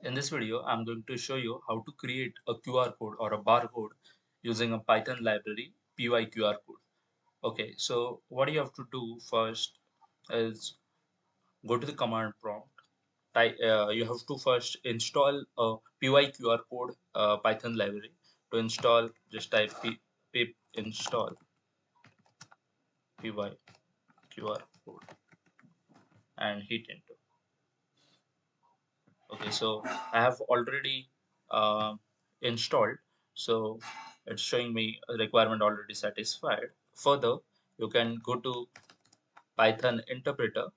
In this video, I'm going to show you how to create a QR code or a barcode using a Python library, Pyqrcode. Okay, so what you have to do first is go to the command prompt. You have to first install a Pyqrcode Python library. To install, just type pip install Pyqrcode and hit enter. Okay, so I have already installed, so it's showing me a requirement already satisfied. Further, you can go to Python interpreter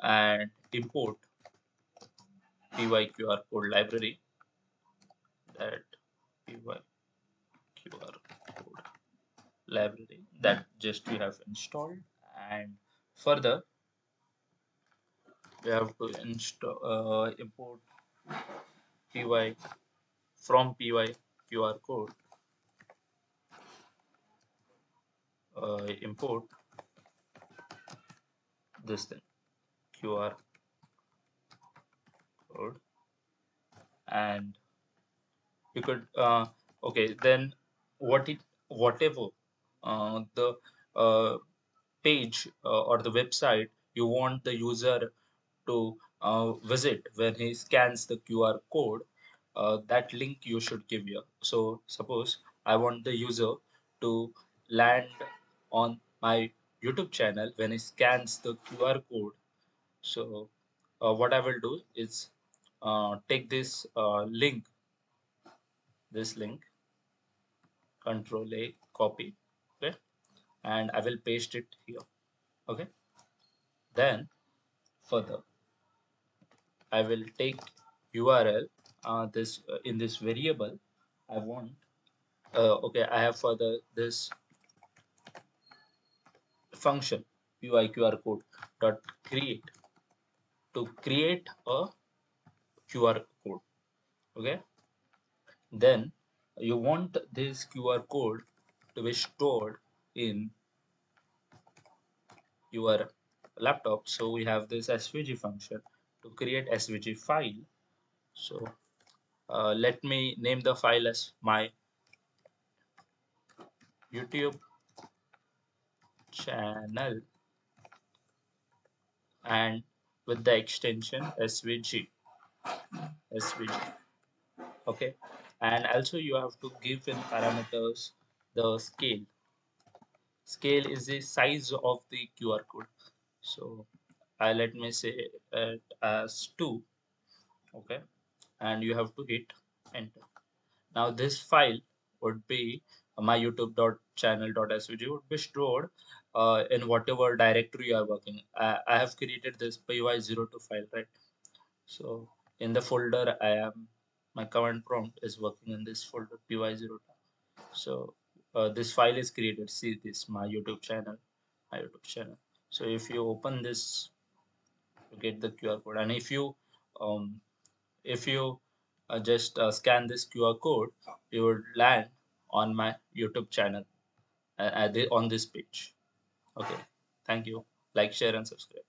and import Pyqrcode library, that Pyqrcode library that just we have installed. And further, we have to install import py from Pyqrcode, import this thing QR code. And you could okay, then whatever the page or the website you want the user to visit when he scans the QR code, that link you should give here. So suppose I want the user to land on my YouTube channel when he scans the QR code. So what I will do is take this link, Control A, copy, okay, and I will paste it here. Okay, then further I will take URL, this in this variable I want. Okay, I have further this function pyqrcode dot create to create a QR code. Okay, then you want this QR code to be stored in your laptop. So we have this svg function to create svg file. So let me name the file as my YouTube channel and with the extension svg. Okay, and also you have to give in parameters the scale. Scale is the size of the QR code. So let me say it as 2. Okay, and you have to hit enter. Now this file would be my youtube.channel.svg would be stored in whatever directory you are working. I have created this py02 file, right? So in the folder my command prompt is working in this folder py02. So this file is created. See this, my YouTube channel. So if you open this, you get the QR code, and um, if you just scan this QR code, you would land on my YouTube channel on this page. Okay, thank you. Like, share, and subscribe.